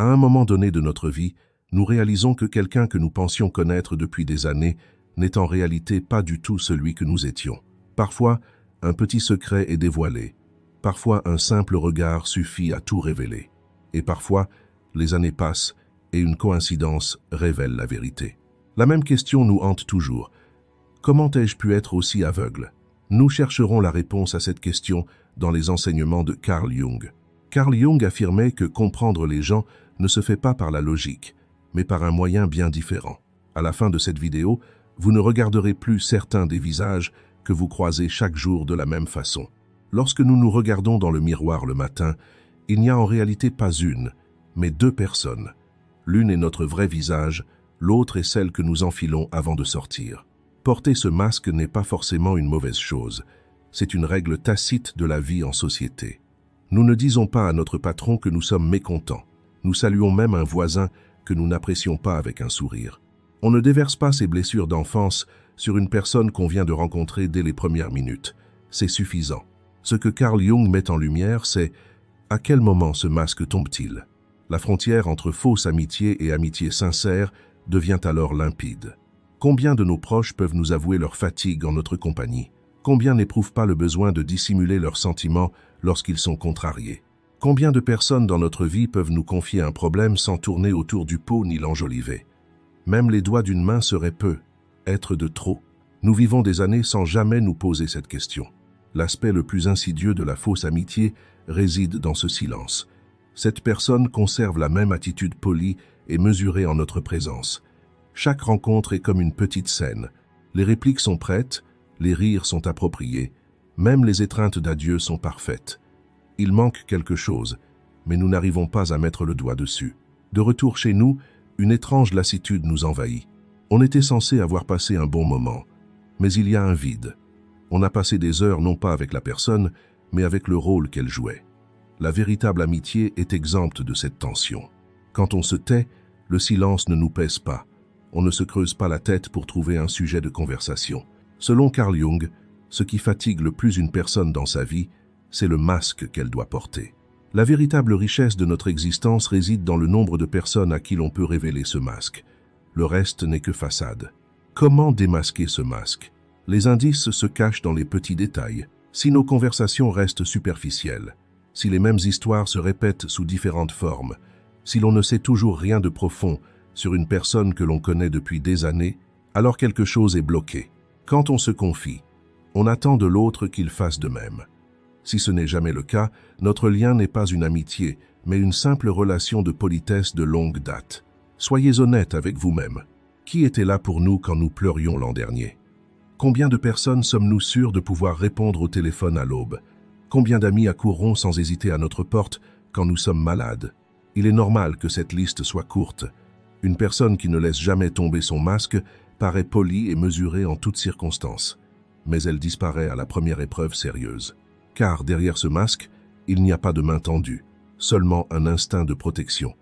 À un moment donné de notre vie, nous réalisons que quelqu'un que nous pensions connaître depuis des années n'est en réalité pas du tout celui que nous étions. Parfois, un petit secret est dévoilé. Parfois, un simple regard suffit à tout révéler. Et parfois, les années passent et une coïncidence révèle la vérité. La même question nous hante toujours. Comment ai-je pu être aussi aveugle? Nous chercherons la réponse à cette question dans les enseignements de Carl Jung. Carl Jung affirmait que comprendre les gens ne se fait pas par la logique, mais par un moyen bien différent. À la fin de cette vidéo, vous ne regarderez plus certains des visages que vous croisez chaque jour de la même façon. Lorsque nous nous regardons dans le miroir le matin, il n'y a en réalité pas une, mais deux personnes. L'une est notre vrai visage, l'autre est celle que nous enfilons avant de sortir. Porter ce masque n'est pas forcément une mauvaise chose. C'est une règle tacite de la vie en société. Nous ne disons pas à notre patron que nous sommes mécontents. Nous saluons même un voisin que nous n'apprécions pas avec un sourire. On ne déverse pas ses blessures d'enfance sur une personne qu'on vient de rencontrer dès les premières minutes. C'est suffisant. Ce que Carl Jung met en lumière, c'est à quel moment ce masque tombe-t-il? La frontière entre fausse amitié et amitié sincère devient alors limpide. Combien de nos proches peuvent nous avouer leur fatigue en notre compagnie? Combien n'éprouvent pas le besoin de dissimuler leurs sentiments lorsqu'ils sont contrariés? Combien de personnes dans notre vie peuvent nous confier un problème sans tourner autour du pot ni l'enjoliver? Même les doigts d'une main seraient peu, être de trop. Nous vivons des années sans jamais nous poser cette question. L'aspect le plus insidieux de la fausse amitié réside dans ce silence. Cette personne conserve la même attitude polie et mesurée en notre présence. Chaque rencontre est comme une petite scène. Les répliques sont prêtes, les rires sont appropriés, même les étreintes d'adieu sont parfaites. Il manque quelque chose, mais nous n'arrivons pas à mettre le doigt dessus. De retour chez nous, une étrange lassitude nous envahit. On était censé avoir passé un bon moment, mais il y a un vide. On a passé des heures non pas avec la personne, mais avec le rôle qu'elle jouait. La véritable amitié est exempte de cette tension. Quand on se tait, le silence ne nous pèse pas. On ne se creuse pas la tête pour trouver un sujet de conversation. Selon Carl Jung, ce qui fatigue le plus une personne dans sa vie, c'est le masque qu'elle doit porter. La véritable richesse de notre existence réside dans le nombre de personnes à qui l'on peut révéler ce masque. Le reste n'est que façade. Comment démasquer ce masque? Les indices se cachent dans les petits détails. Si nos conversations restent superficielles, si les mêmes histoires se répètent sous différentes formes, si l'on ne sait toujours rien de profond sur une personne que l'on connaît depuis des années, alors quelque chose est bloqué. Quand on se confie, on attend de l'autre qu'il fasse de même. Si ce n'est jamais le cas, notre lien n'est pas une amitié, mais une simple relation de politesse de longue date. Soyez honnête avec vous-même. Qui était là pour nous quand nous pleurions l'an dernier? Combien de personnes sommes-nous sûrs de pouvoir répondre au téléphone à l'aube? Combien d'amis accourront sans hésiter à notre porte quand nous sommes malades? Il est normal que cette liste soit courte. Une personne qui ne laisse jamais tomber son masque paraît polie et mesurée en toutes circonstances. Mais elle disparaît à la première épreuve sérieuse. Car derrière ce masque, il n'y a pas de main tendue, seulement un instinct de protection.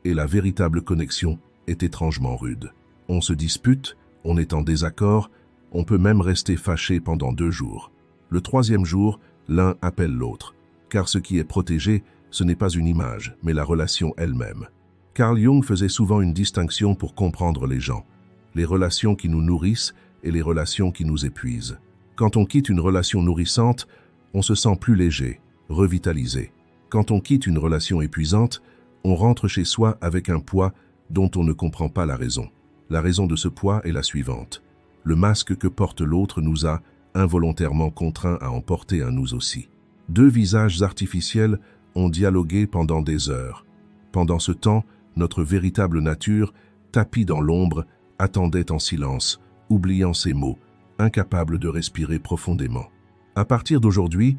Et la véritable connexion est étrangement rude. On se dispute, on est en désaccord, on peut même rester fâché pendant 2 jours. Le 3e jour, l'un appelle l'autre, car ce qui est protégé, ce n'est pas une image, mais la relation elle-même. Carl Jung faisait souvent une distinction pour comprendre les gens, les relations qui nous nourrissent et les relations qui nous épuisent. Quand on quitte une relation nourrissante, on se sent plus léger, revitalisé. Quand on quitte une relation épuisante, on rentre chez soi avec un poids dont on ne comprend pas la raison. La raison de ce poids est la suivante. Le masque que porte l'autre nous a involontairement contraints à en porter un nous aussi. 2 visages artificiels ont dialogué pendant des heures. Pendant ce temps, notre véritable nature, tapie dans l'ombre, attendait en silence, oubliant ses mots, incapable de respirer profondément. À partir d'aujourd'hui,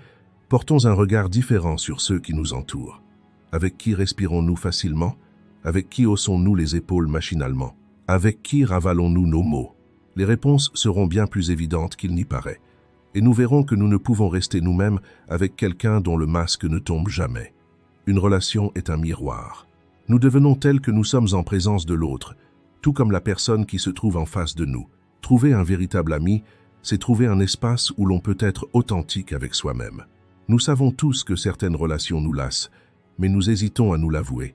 portons un regard différent sur ceux qui nous entourent. Avec qui respirons-nous facilement? Avec qui haussons-nous les épaules machinalement? Avec qui ravalons-nous nos mots? Les réponses seront bien plus évidentes qu'il n'y paraît. Et nous verrons que nous ne pouvons rester nous-mêmes avec quelqu'un dont le masque ne tombe jamais. Une relation est un miroir. Nous devenons tels que nous sommes en présence de l'autre, tout comme la personne qui se trouve en face de nous. Trouver un véritable ami, c'est trouver un espace où l'on peut être authentique avec soi-même. Nous savons tous que certaines relations nous lassent, mais nous hésitons à nous l'avouer,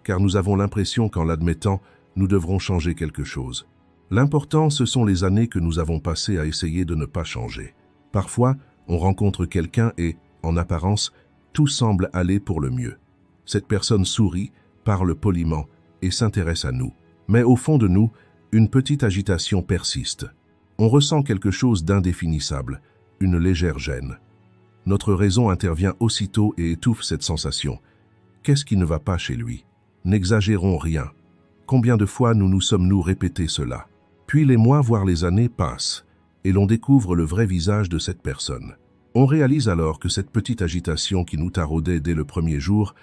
car nous avons l'impression qu'en l'admettant, nous devrons changer quelque chose. L'important, ce sont les années que nous avons passées à essayer de ne pas changer. Parfois, on rencontre quelqu'un et, en apparence, tout semble aller pour le mieux. Cette personne sourit, parle poliment et s'intéresse à nous. Mais au fond de nous, une petite agitation persiste. On ressent quelque chose d'indéfinissable, une légère gêne. Notre raison intervient aussitôt et étouffe cette sensation. Qu'est-ce qui ne va pas chez lui? N'exagérons rien. Combien de fois nous sommes-nous répété cela? Puis les mois, voire les années passent, et l'on découvre le vrai visage de cette personne. On réalise alors que cette petite agitation qui nous taraudait dès le premier jour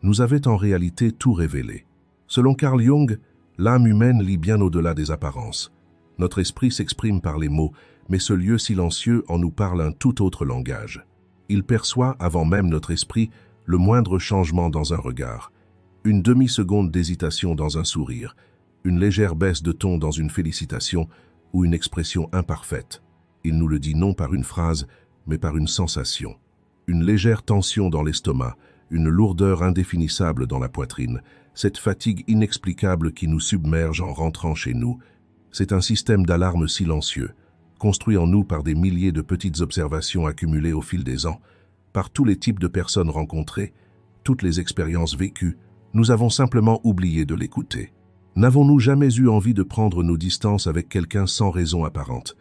nous avait en réalité tout révélé. Selon Carl Jung, l'âme humaine lit bien au-delà des apparences. Notre esprit s'exprime par les mots, mais ce lieu silencieux en nous parle un tout autre langage. Il perçoit, avant même notre esprit, le moindre changement dans un regard, une demi-seconde d'hésitation dans un sourire, une légère baisse de ton dans une félicitation ou une expression imparfaite. Il nous le dit non par une phrase, mais par une sensation. Une légère tension dans l'estomac, une lourdeur indéfinissable dans la poitrine, cette fatigue inexplicable qui nous submerge en rentrant chez nous. C'est un système d'alarme silencieux, construit en nous par des milliers de petites observations accumulées au fil des ans, par tous les types de personnes rencontrées, toutes les expériences vécues. Nous avons simplement oublié de l'écouter. N'avons-nous jamais eu envie de prendre nos distances avec quelqu'un sans raison apparente?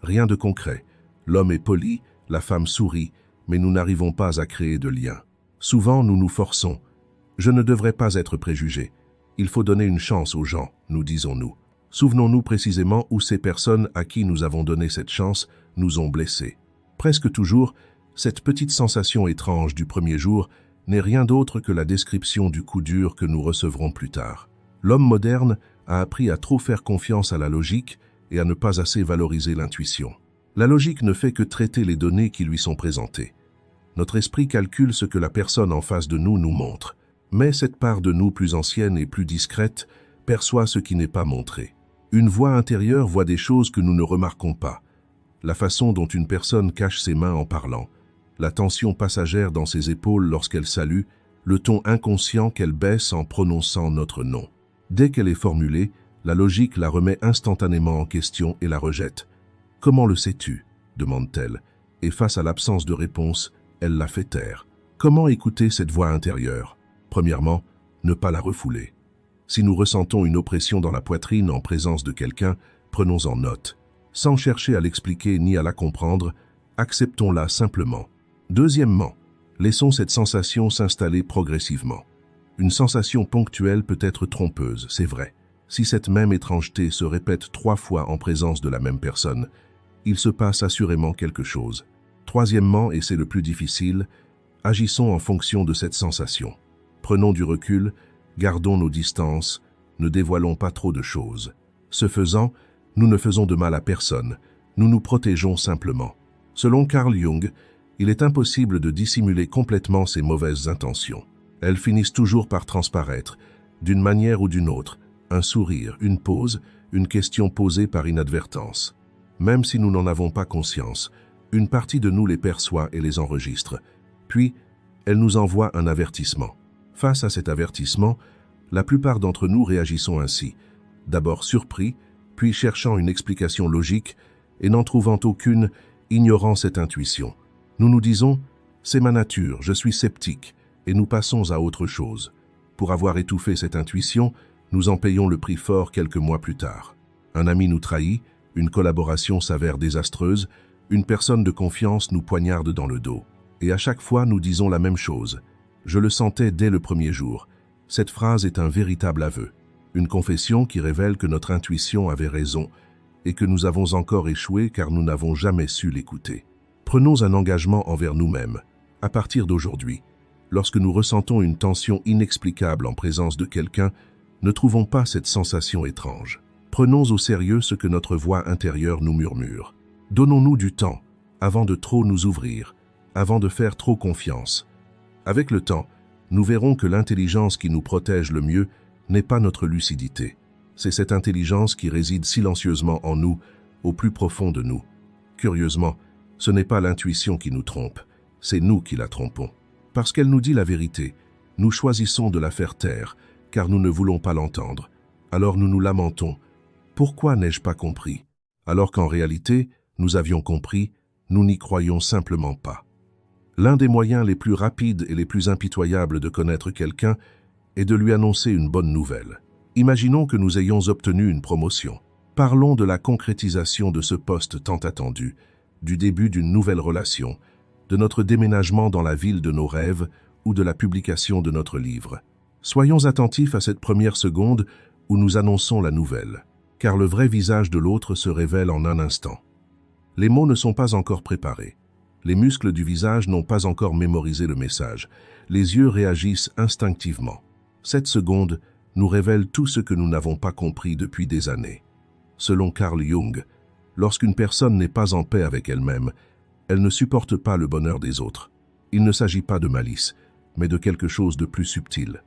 Rien de concret. L'homme est poli, la femme sourit, mais nous n'arrivons pas à créer de lien. Souvent, nous nous forçons. Je ne devrais pas être préjugé. Il faut donner une chance aux gens, nous disons-nous. Souvenons-nous précisément où ces personnes à qui nous avons donné cette chance nous ont blessés. Presque toujours, cette petite sensation étrange du premier jour n'est rien d'autre que la description du coup dur que nous recevrons plus tard. L'homme moderne a appris à trop faire confiance à la logique et à ne pas assez valoriser l'intuition. La logique ne fait que traiter les données qui lui sont présentées. Notre esprit calcule ce que la personne en face de nous nous montre, mais cette part de nous plus ancienne et plus discrète perçoit ce qui n'est pas montré. Une voix intérieure voit des choses que nous ne remarquons pas. La façon dont une personne cache ses mains en parlant, la tension passagère dans ses épaules lorsqu'elle salue, le ton inconscient qu'elle baisse en prononçant notre nom. Dès qu'elle est formulée, la logique la remet instantanément en question et la rejette. « Comment le sais-tu » demande-t-elle, et face à l'absence de réponse, elle la fait taire. Comment écouter cette voix intérieure? Premièrement, ne pas la refouler. Si nous ressentons une oppression dans la poitrine en présence de quelqu'un, prenons-en note. Sans chercher à l'expliquer ni à la comprendre, acceptons-la simplement. Deuxièmement, laissons cette sensation s'installer progressivement. Une sensation ponctuelle peut être trompeuse, c'est vrai. Si cette même étrangeté se répète 3 fois en présence de la même personne, il se passe assurément quelque chose. Troisièmement, et c'est le plus difficile, agissons en fonction de cette sensation. Prenons du recul, gardons nos distances, ne dévoilons pas trop de choses. Ce faisant, nous ne faisons de mal à personne, nous nous protégeons simplement. Selon Carl Jung, il est impossible de dissimuler complètement ces mauvaises intentions. Elles finissent toujours par transparaître, d'une manière ou d'une autre, un sourire, une pause, une question posée par inadvertance. Même si nous n'en avons pas conscience, une partie de nous les perçoit et les enregistre. Puis, elle nous envoie un avertissement. Face à cet avertissement, la plupart d'entre nous réagissons ainsi, d'abord surpris, puis cherchant une explication logique et n'en trouvant aucune, ignorant cette intuition. Nous nous disons « c'est ma nature, je suis sceptique » et nous passons à autre chose. Pour avoir étouffé cette intuition, nous en payons le prix fort quelques mois plus tard. Un ami nous trahit, une collaboration s'avère désastreuse, une personne de confiance nous poignarde dans le dos. Et à chaque fois, nous disons la même chose. Je le sentais dès le premier jour. Cette phrase est un véritable aveu. Une confession qui révèle que notre intuition avait raison et que nous avons encore échoué car nous n'avons jamais su l'écouter. Prenons un engagement envers nous-mêmes. À partir d'aujourd'hui, lorsque nous ressentons une tension inexplicable en présence de quelqu'un, ne trouvons pas cette sensation étrange. Prenons au sérieux ce que notre voix intérieure nous murmure. Donnons-nous du temps, avant de trop nous ouvrir, avant de faire trop confiance. Avec le temps, nous verrons que l'intelligence qui nous protège le mieux n'est pas notre lucidité. C'est cette intelligence qui réside silencieusement en nous, au plus profond de nous. Curieusement, ce n'est pas l'intuition qui nous trompe, c'est nous qui la trompons. Parce qu'elle nous dit la vérité, nous choisissons de la faire taire, car nous ne voulons pas l'entendre. Alors nous nous lamentons. Pourquoi n'ai-je pas compris? Alors qu'en réalité, nous avions compris, nous n'y croyons simplement pas. L'un des moyens les plus rapides et les plus impitoyables de connaître quelqu'un est de lui annoncer une bonne nouvelle. Imaginons que nous ayons obtenu une promotion. Parlons de la concrétisation de ce poste tant attendu, du début d'une nouvelle relation, de notre déménagement dans la ville de nos rêves ou de la publication de notre livre. Soyons attentifs à cette première seconde où nous annonçons la nouvelle, car le vrai visage de l'autre se révèle en un instant. Les mots ne sont pas encore préparés. Les muscles du visage n'ont pas encore mémorisé le message. Les yeux réagissent instinctivement. Cette seconde nous révèle tout ce que nous n'avons pas compris depuis des années. Selon Carl Jung, lorsqu'une personne n'est pas en paix avec elle-même, elle ne supporte pas le bonheur des autres. Il ne s'agit pas de malice, mais de quelque chose de plus subtil.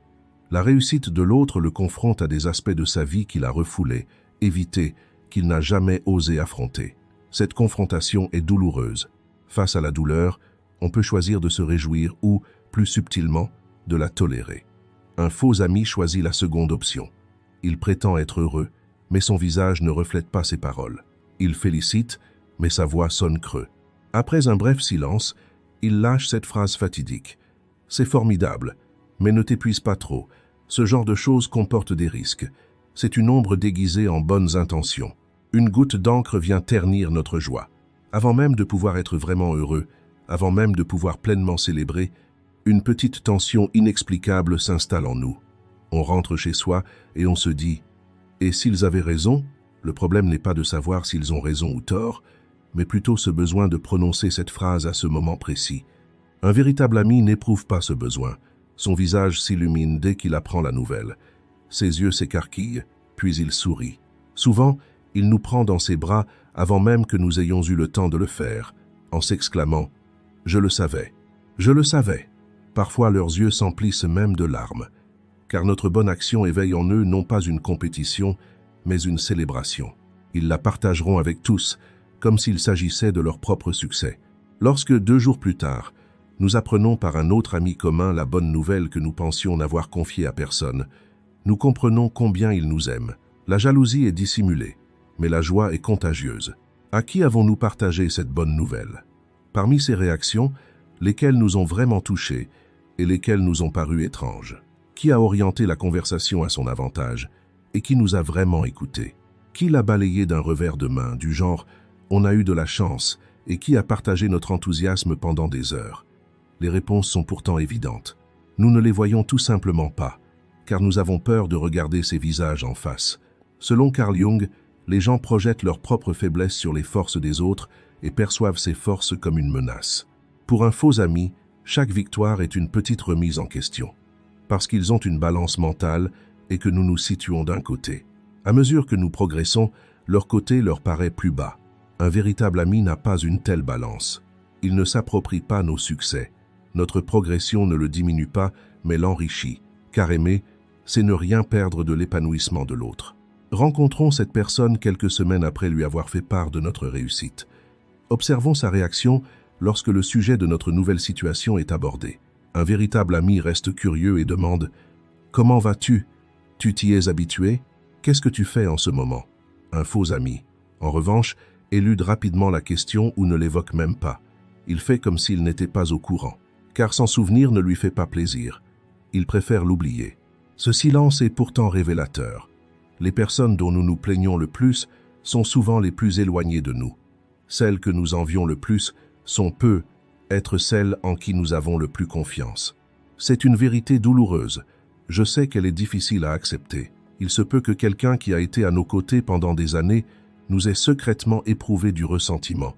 La réussite de l'autre le confronte à des aspects de sa vie qu'il a refoulés, évités, qu'il n'a jamais osé affronter. Cette confrontation est douloureuse. Face à la douleur, on peut choisir de se réjouir ou, plus subtilement, de la tolérer. Un faux ami choisit la seconde option. Il prétend être heureux, mais son visage ne reflète pas ses paroles. Il félicite, mais sa voix sonne creux. Après un bref silence, il lâche cette phrase fatidique. « C'est formidable, mais ne t'épuise pas trop. Ce genre de choses comporte des risques. C'est une ombre déguisée en bonnes intentions. Une goutte d'encre vient ternir notre joie. Avant même de pouvoir être vraiment heureux, avant même de pouvoir pleinement célébrer, une petite tension inexplicable s'installe en nous. On rentre chez soi et on se dit « Et s'ils avaient raison ?» Le problème n'est pas de savoir s'ils ont raison ou tort, mais plutôt ce besoin de prononcer cette phrase à ce moment précis. Un véritable ami n'éprouve pas ce besoin. Son visage s'illumine dès qu'il apprend la nouvelle. Ses yeux s'écarquillent, puis il sourit. Souvent, il nous prend dans ses bras avant même que nous ayons eu le temps de le faire, en s'exclamant « Je le savais, je le savais ». Parfois leurs yeux s'emplissent même de larmes, car notre bonne action éveille en eux non pas une compétition, mais une célébration. Ils la partageront avec tous, comme s'il s'agissait de leur propre succès. Lorsque, 2 jours plus tard, nous apprenons par un autre ami commun la bonne nouvelle que nous pensions n'avoir confiée à personne, nous comprenons combien il nous aime. La jalousie est dissimulée, mais la joie est contagieuse. À qui avons-nous partagé cette bonne nouvelle? Parmi ces réactions, lesquelles nous ont vraiment touchés et lesquelles nous ont paru étranges? Qui a orienté la conversation à son avantage et qui nous a vraiment écoutés? Qui l'a balayé d'un revers de main, du genre « on a eu de la chance » et qui a partagé notre enthousiasme pendant des heures? Les réponses sont pourtant évidentes. Nous ne les voyons tout simplement pas, car nous avons peur de regarder ces visages en face. Selon Carl Jung, les gens projettent leurs propres faiblesses sur les forces des autres et perçoivent ces forces comme une menace. Pour un faux ami, chaque victoire est une petite remise en question, parce qu'ils ont une balance mentale et que nous nous situons d'un côté. À mesure que nous progressons, leur côté leur paraît plus bas. Un véritable ami n'a pas une telle balance. Il ne s'approprie pas nos succès. Notre progression ne le diminue pas, mais l'enrichit, car aimer, c'est ne rien perdre de l'épanouissement de l'autre. Rencontrons cette personne quelques semaines après lui avoir fait part de notre réussite. Observons sa réaction lorsque le sujet de notre nouvelle situation est abordé. Un véritable ami reste curieux et demande « Comment vas-tu? Tu t'y es habitué? Qu'est-ce que tu fais en ce moment ?» Un faux ami, en revanche, élude rapidement la question ou ne l'évoque même pas. Il fait comme s'il n'était pas au courant, car s'en souvenir ne lui fait pas plaisir. Il préfère l'oublier. Ce silence est pourtant révélateur. Les personnes dont nous nous plaignons le plus sont souvent les plus éloignées de nous. Celles que nous envions le plus sont peu être celles en qui nous avons le plus confiance. C'est une vérité douloureuse. Je sais qu'elle est difficile à accepter. Il se peut que quelqu'un qui a été à nos côtés pendant des années nous ait secrètement éprouvé du ressentiment,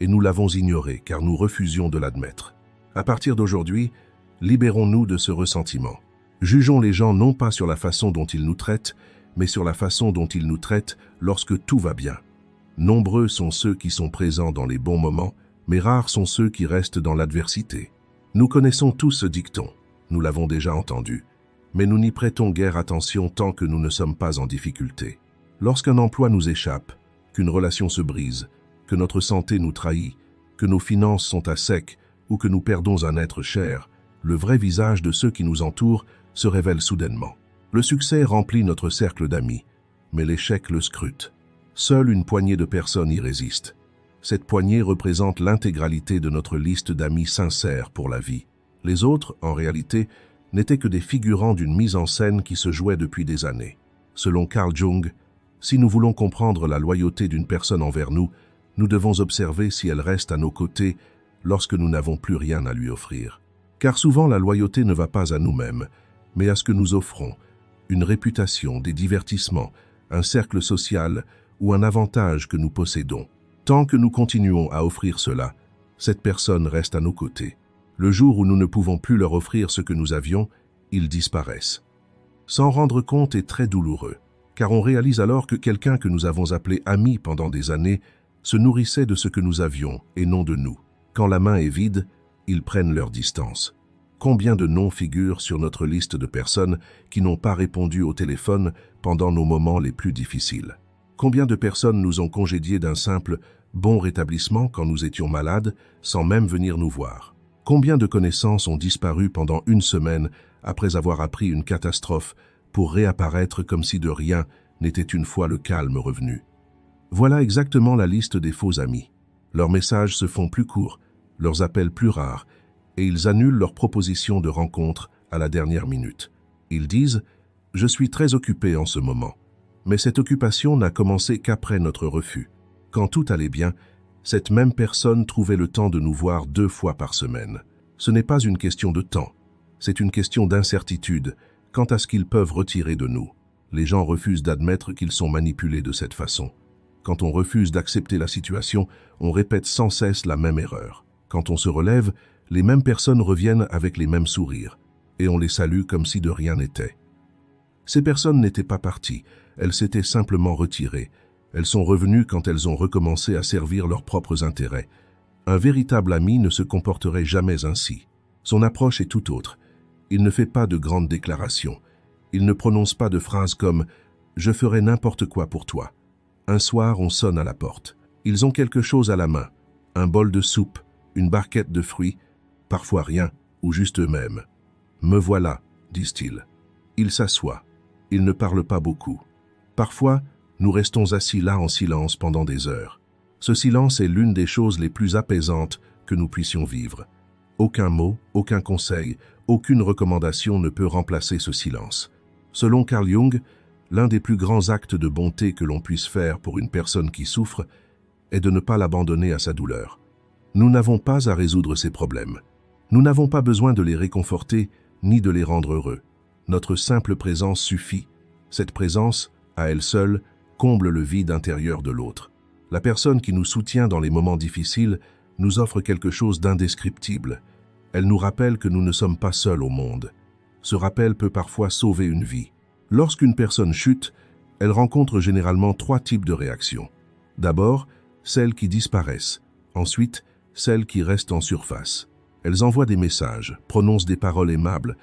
et nous l'avons ignoré car nous refusions de l'admettre. À partir d'aujourd'hui, libérons-nous de ce ressentiment. Jugeons les gens non pas sur la façon dont ils nous traitent, mais sur la façon dont ils nous traitent lorsque tout va bien. Nombreux sont ceux qui sont présents dans les bons moments, mais rares sont ceux qui restent dans l'adversité. Nous connaissons tous ce dicton, nous l'avons déjà entendu, mais nous n'y prêtons guère attention tant que nous ne sommes pas en difficulté. Lorsqu'un emploi nous échappe, qu'une relation se brise, que notre santé nous trahit, que nos finances sont à sec ou que nous perdons un être cher, le vrai visage de ceux qui nous entourent se révèle soudainement. Le succès remplit notre cercle d'amis, mais l'échec le scrute. Seule une poignée de personnes y résiste. Cette poignée représente l'intégralité de notre liste d'amis sincères pour la vie. Les autres, en réalité, n'étaient que des figurants d'une mise en scène qui se jouait depuis des années. Selon Carl Jung, si nous voulons comprendre la loyauté d'une personne envers nous, nous devons observer si elle reste à nos côtés lorsque nous n'avons plus rien à lui offrir. Car souvent la loyauté ne va pas à nous-mêmes, mais à ce que nous offrons, une réputation, des divertissements, un cercle social ou un avantage que nous possédons. Tant que nous continuons à offrir cela, cette personne reste à nos côtés. Le jour où nous ne pouvons plus leur offrir ce que nous avions, ils disparaissent. S'en rendre compte est très douloureux, car on réalise alors que quelqu'un que nous avons appelé ami pendant des années se nourrissait de ce que nous avions et non de nous. Quand la main est vide, ils prennent leur distance. Combien de noms figurent sur notre liste de personnes qui n'ont pas répondu au téléphone pendant nos moments les plus difficiles? Combien de personnes nous ont congédiés d'un simple « bon rétablissement » quand nous étions malades, sans même venir nous voir? Combien de connaissances ont disparu pendant une semaine après avoir appris une catastrophe pour réapparaître comme si de rien n'était une fois le calme revenu? Voilà exactement la liste des faux amis. Leurs messages se font plus courts, leurs appels plus rares, et ils annulent leurs propositions de rencontre à la dernière minute. Ils disent « Je suis très occupé en ce moment ». Mais cette occupation n'a commencé qu'après notre refus. Quand tout allait bien, cette même personne trouvait le temps de nous voir 2 fois par semaine. Ce n'est pas une question de temps, c'est une question d'incertitude quant à ce qu'ils peuvent retirer de nous. Les gens refusent d'admettre qu'ils sont manipulés de cette façon. Quand on refuse d'accepter la situation, on répète sans cesse la même erreur. Quand on se relève, les mêmes personnes reviennent avec les mêmes sourires, et on les salue comme si de rien n'était. Ces personnes n'étaient pas parties, elles s'étaient simplement retirées. Elles sont revenues quand elles ont recommencé à servir leurs propres intérêts. Un véritable ami ne se comporterait jamais ainsi. Son approche est tout autre. Il ne fait pas de grandes déclarations. Il ne prononce pas de phrases comme « Je ferai n'importe quoi pour toi ». Un soir, on sonne à la porte. Ils ont quelque chose à la main. Un bol de soupe, une barquette de fruits, parfois rien, ou juste eux-mêmes. « Me voilà », disent-ils. Ils s'assoient. Ils ne parlent pas beaucoup. Parfois, nous restons assis là en silence pendant des heures. Ce silence est l'une des choses les plus apaisantes que nous puissions vivre. Aucun mot, aucun conseil, aucune recommandation ne peut remplacer ce silence. Selon Carl Jung, l'un des plus grands actes de bonté que l'on puisse faire pour une personne qui souffre est de ne pas l'abandonner à sa douleur. Nous n'avons pas à résoudre ses problèmes. Nous n'avons pas besoin de les réconforter ni de les rendre heureux. Notre simple présence suffit. Cette présence, à elle seule, comble le vide intérieur de l'autre. La personne qui nous soutient dans les moments difficiles nous offre quelque chose d'indescriptible. Elle nous rappelle que nous ne sommes pas seuls au monde. Ce rappel peut parfois sauver une vie. Lorsqu'une personne chute, elle rencontre généralement 3 types de réactions. D'abord, celles qui disparaissent. Ensuite, celles qui restent en surface. Elles envoient des messages, prononcent des paroles aimables,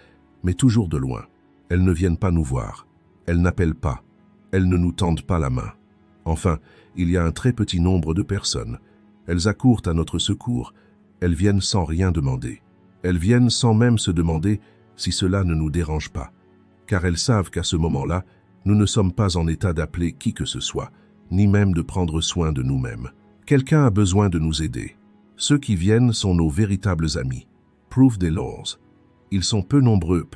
mais toujours de loin. Elles ne viennent pas nous voir. Elles n'appellent pas. Elles ne nous tendent pas la main. Enfin, il y a un très petit nombre de personnes. Elles accourent à notre secours. Elles viennent sans rien demander. Elles viennent sans même se demander si cela ne nous dérange pas. Car elles savent qu'à ce moment-là, nous ne sommes pas en état d'appeler qui que ce soit, ni même de prendre soin de nous-mêmes. Quelqu'un a besoin de nous aider. Ceux qui viennent sont nos véritables amis. Prove des laws. Ils sont peu nombreux,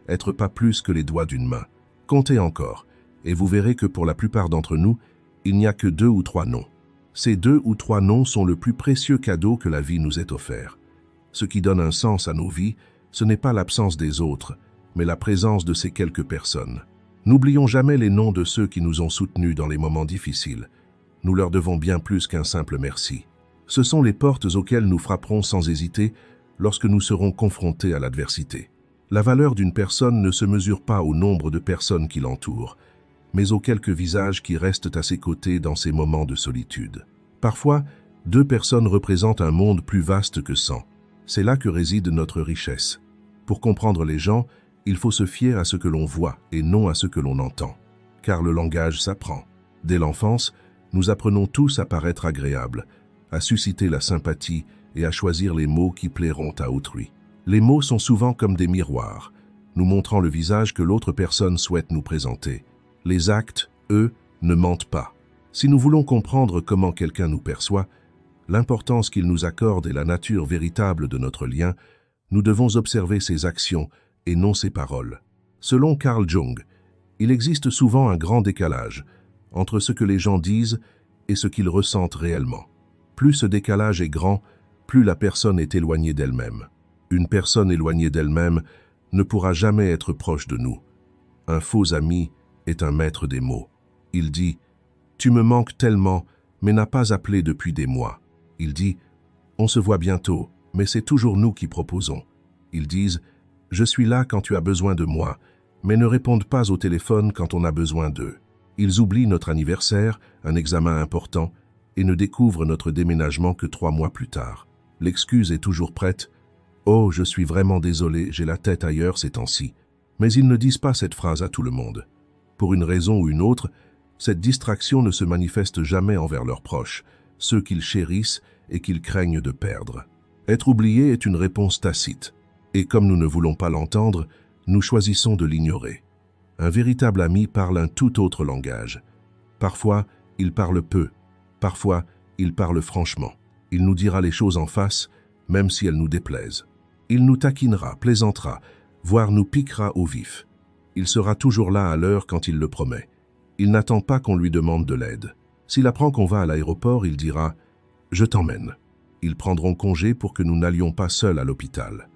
être pas plus que les doigts d'une main. Comptez encore, et vous verrez que pour la plupart d'entre nous, il n'y a que 2 ou 3 noms. Ces 2 ou 3 noms sont le plus précieux cadeau que la vie nous ait offert. Ce qui donne un sens à nos vies, ce n'est pas l'absence des autres, mais la présence de ces quelques personnes. N'oublions jamais les noms de ceux qui nous ont soutenus dans les moments difficiles. Nous leur devons bien plus qu'un simple merci. Ce sont les portes auxquelles nous frapperons sans hésiter lorsque nous serons confrontés à l'adversité. La valeur d'une personne ne se mesure pas au nombre de personnes qui l'entourent, mais aux quelques visages qui restent à ses côtés dans ces moments de solitude. Parfois, 2 personnes représentent un monde plus vaste que 100. C'est là que réside notre richesse. Pour comprendre les gens, il faut se fier à ce que l'on voit et non à ce que l'on entend. Car le langage s'apprend. Dès l'enfance, nous apprenons tous à paraître agréables, à susciter la sympathie et à choisir les mots qui plairont à autrui. Les mots sont souvent comme des miroirs. nous montrant le visage que l'autre personne souhaite nous présenter. Les actes, eux, ne mentent pas. Si nous voulons comprendre comment quelqu'un nous perçoit, l'importance qu'il nous accorde et la nature véritable de notre lien, nous devons observer ses actions et non ses paroles. Selon Carl Jung, il existe souvent un grand décalage entre ce que les gens disent et ce qu'ils ressentent réellement. Plus ce décalage est grand, plus la personne est éloignée d'elle-même. Une personne éloignée d'elle-même ne pourra jamais être proche de nous. Un faux ami est un maître des mots. Il dit « Tu me manques tellement, mais n'as pas appelé depuis des mois. » Il dit « On se voit bientôt, mais c'est toujours nous qui proposons. » Ils disent « Je suis là quand tu as besoin de moi, mais ne répondent pas au téléphone quand on a besoin d'eux. » Ils oublient notre anniversaire, un examen important, et ne découvrent notre déménagement que 3 mois plus tard. L'excuse est toujours prête. « Oh, je suis vraiment désolé, j'ai la tête ailleurs ces temps-ci. » Mais ils ne disent pas cette phrase à tout le monde. Pour une raison ou une autre, cette distraction ne se manifeste jamais envers leurs proches, ceux qu'ils chérissent et qu'ils craignent de perdre. Être oublié est une réponse tacite, et comme nous ne voulons pas l'entendre, nous choisissons de l'ignorer. Un véritable ami parle un tout autre langage. Parfois, il parle peu, parfois, il parle franchement. Il nous dira les choses en face, même si elles nous déplaisent. Il nous taquinera, plaisantera, voire nous piquera au vif. Il sera toujours là à l'heure quand il le promet. Il n'attend pas qu'on lui demande de l'aide. S'il apprend qu'on va à l'aéroport, il dira « Je t'emmène ». Ils prendront congé pour que nous n'allions pas seuls à l'hôpital.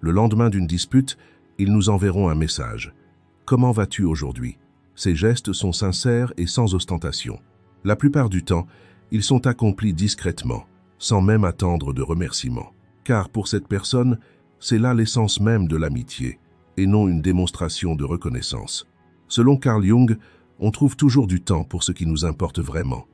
Le lendemain d'une dispute, ils nous enverront un message. « Comment vas-tu aujourd'hui » Ces gestes sont sincères et sans ostentation. La plupart du temps, ils sont accomplis discrètement, sans même attendre de remerciements. Car pour cette personne, c'est là l'essence même de l'amitié, et non une démonstration de reconnaissance. Selon Carl Jung, on trouve toujours du temps pour ce qui nous importe vraiment.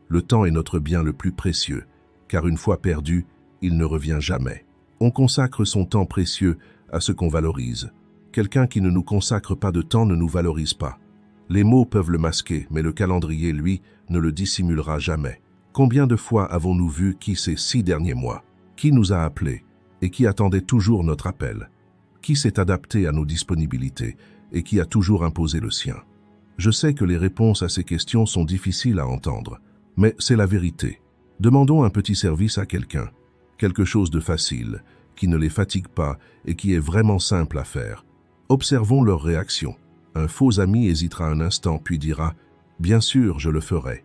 Le temps est notre bien le plus précieux, car une fois perdu, il ne revient jamais. On consacre son temps précieux à ce qu'on valorise. Quelqu'un qui ne nous consacre pas de temps ne nous valorise pas. Les mots peuvent le masquer, mais le calendrier, lui, ne le dissimulera jamais. Combien de fois avons-nous vu qui ces 6 derniers mois? Qui nous a appelés et qui attendait toujours notre appel? Qui s'est adapté à nos disponibilités et qui a toujours imposé le sien? Je sais que les réponses à ces questions sont difficiles à entendre, mais c'est la vérité. Demandons un petit service à quelqu'un, quelque chose de facile, qui ne les fatigue pas et qui est vraiment simple à faire. Observons leur réaction. Un faux ami hésitera un instant puis dira « Bien sûr, je le ferai ».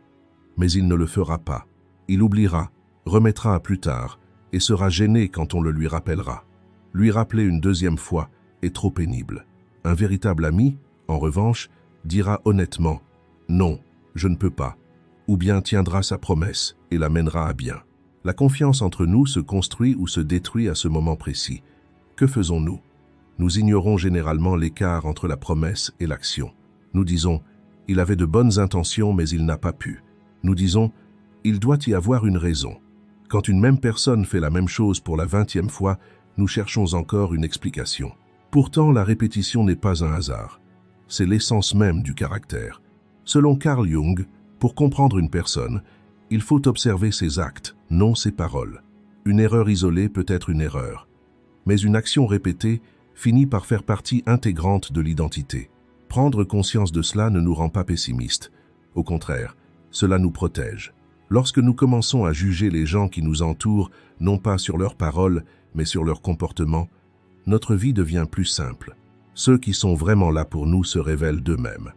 Mais il ne le fera pas. Il oubliera, remettra à plus tard et sera gêné quand on le lui rappellera. Lui rappeler une deuxième fois est trop pénible. Un véritable ami, en revanche, dira honnêtement « Non, je ne peux pas », ou bien tiendra sa promesse et la mènera à bien. La confiance entre nous se construit ou se détruit à ce moment précis. Que faisons-nous? Nous ignorons généralement l'écart entre la promesse et l'action. Nous disons « Il avait de bonnes intentions mais il n'a pas pu ». Nous disons « Il doit y avoir une raison ». Quand une même personne fait la même chose pour la 20e fois, nous cherchons encore une explication. Pourtant, la répétition n'est pas un hasard. C'est l'essence même du caractère. Selon Carl Jung, pour comprendre une personne, il faut observer ses actes, non ses paroles. Une erreur isolée peut être une erreur, mais une action répétée finit par faire partie intégrante de l'identité. Prendre conscience de cela ne nous rend pas pessimistes. Au contraire, cela nous protège. Lorsque nous commençons à juger les gens qui nous entourent, non pas sur leurs paroles, mais sur leur comportement, notre vie devient plus simple. Ceux qui sont vraiment là pour nous se révèlent d'eux-mêmes.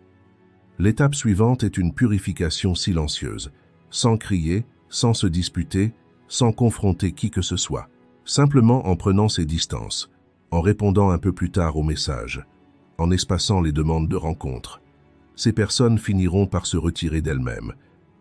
L'étape suivante est une purification silencieuse, sans crier, sans se disputer, sans confronter qui que ce soit, simplement en prenant ses distances, en répondant un peu plus tard aux messages, en espaçant les demandes de rencontre. Ces personnes finiront par se retirer d'elles-mêmes,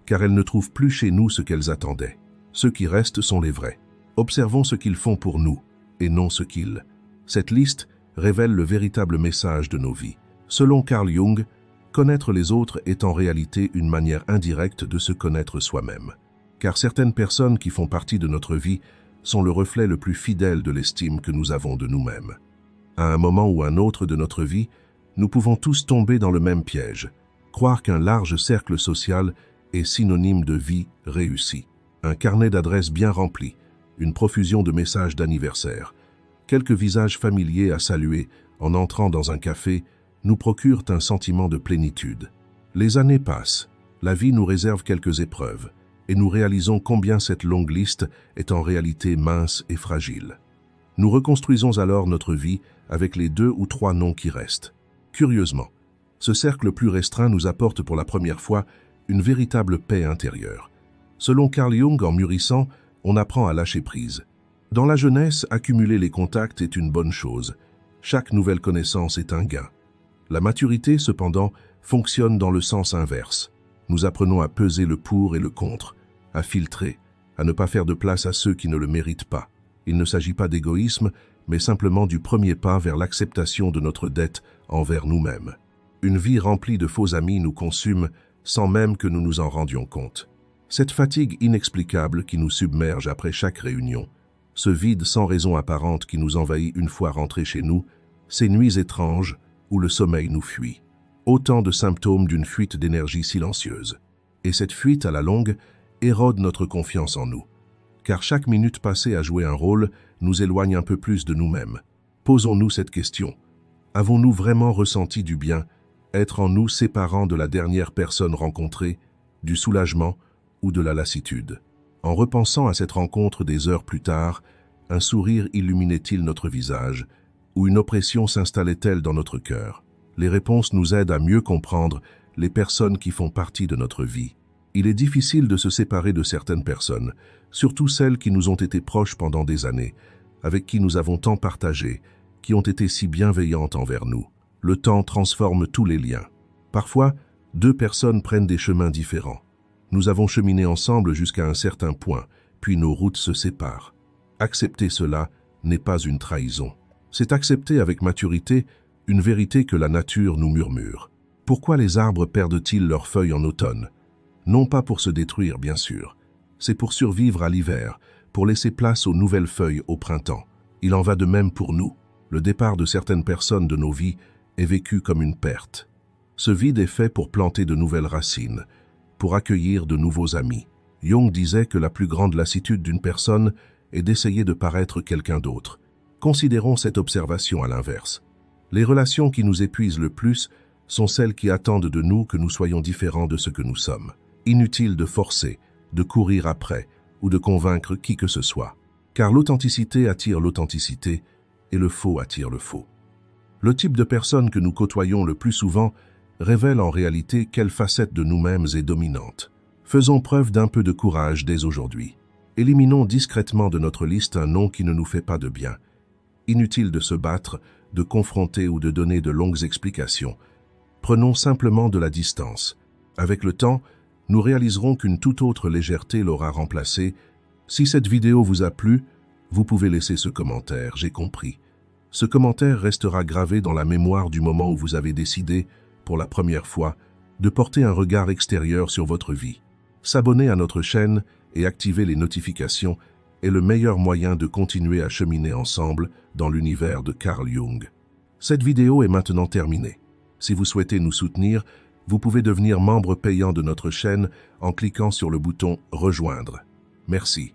car elles ne trouvent plus chez nous ce qu'elles attendaient. Ceux qui restent sont les vrais. Observons ce qu'ils font pour nous, et non ce qu'ils. Cette liste révèle le véritable message de nos vies. Selon Carl Jung, connaître les autres est en réalité une manière indirecte de se connaître soi-même. Car certaines personnes qui font partie de notre vie sont le reflet le plus fidèle de l'estime que nous avons de nous-mêmes. À un moment ou un autre de notre vie, nous pouvons tous tomber dans le même piège, croire qu'un large cercle social est synonyme de vie réussie. Un carnet d'adresses bien rempli, une profusion de messages d'anniversaire, quelques visages familiers à saluer en entrant dans un café, nous procurent un sentiment de plénitude. Les années passent, la vie nous réserve quelques épreuves, et nous réalisons combien cette longue liste est en réalité mince et fragile. Nous reconstruisons alors notre vie avec les 2 ou 3 noms qui restent. Curieusement, ce cercle plus restreint nous apporte pour la première fois une véritable paix intérieure. Selon Carl Jung, en mûrissant, on apprend à lâcher prise. Dans la jeunesse, accumuler les contacts est une bonne chose. Chaque nouvelle connaissance est un gain. La maturité, cependant, fonctionne dans le sens inverse. Nous apprenons à peser le pour et le contre, à filtrer, à ne pas faire de place à ceux qui ne le méritent pas. Il ne s'agit pas d'égoïsme, mais simplement du premier pas vers l'acceptation de notre dette envers nous-mêmes. Une vie remplie de faux amis nous consume sans même que nous nous en rendions compte. Cette fatigue inexplicable qui nous submerge après chaque réunion, ce vide sans raison apparente qui nous envahit une fois rentrés chez nous, ces nuits étranges où le sommeil nous fuit. Autant de symptômes d'une fuite d'énergie silencieuse. Et cette fuite, à la longue, érode notre confiance en nous. Car chaque minute passée à jouer un rôle nous éloigne un peu plus de nous-mêmes. Posons-nous cette question. Avons-nous vraiment ressenti du bien, être en nous séparant de la dernière personne rencontrée, du soulagement ou de la lassitude? En repensant à cette rencontre des heures plus tard, un sourire illuminait-il notre visage, ou une oppression s'installait-elle dans notre cœur? Les réponses nous aident à mieux comprendre les personnes qui font partie de notre vie. Il est difficile de se séparer de certaines personnes, surtout celles qui nous ont été proches pendant des années, avec qui nous avons tant partagé, qui ont été si bienveillantes envers nous. Le temps transforme tous les liens. Parfois, 2 personnes prennent des chemins différents. Nous avons cheminé ensemble jusqu'à un certain point, puis nos routes se séparent. Accepter cela n'est pas une trahison. C'est accepter avec maturité une vérité que la nature nous murmure. Pourquoi les arbres perdent-ils leurs feuilles en automne? Non pas pour se détruire, bien sûr. C'est pour survivre à l'hiver, pour laisser place aux nouvelles feuilles au printemps. Il en va de même pour nous. Le départ de certaines personnes de nos vies est vécu comme une perte. Ce vide est fait pour planter de nouvelles racines, pour accueillir de nouveaux amis. Jung disait que la plus grande lassitude d'une personne est d'essayer de paraître quelqu'un d'autre. Considérons cette observation à l'inverse. Les relations qui nous épuisent le plus sont celles qui attendent de nous que nous soyons différents de ce que nous sommes. Inutile de forcer, de courir après ou de convaincre qui que ce soit. Car l'authenticité attire l'authenticité et le faux attire le faux. Le type de personne que nous côtoyons le plus souvent révèle en réalité quelle facette de nous-mêmes est dominante. Faisons preuve d'un peu de courage dès aujourd'hui. Éliminons discrètement de notre liste un nom qui ne nous fait pas de bien. Inutile de se battre, de confronter ou de donner de longues explications. Prenons simplement de la distance. Avec le temps, nous réaliserons qu'une toute autre légèreté l'aura remplacé. Si cette vidéo vous a plu, vous pouvez laisser ce commentaire, j'ai compris. Ce commentaire restera gravé dans la mémoire du moment où vous avez décidé, pour la première fois, de porter un regard extérieur sur votre vie. S'abonner à notre chaîne et activer les notifications est le meilleur moyen de continuer à cheminer ensemble dans l'univers de Carl Jung. Cette vidéo est maintenant terminée. Si vous souhaitez nous soutenir, vous pouvez devenir membre payant de notre chaîne en cliquant sur le bouton « Rejoindre ». Merci.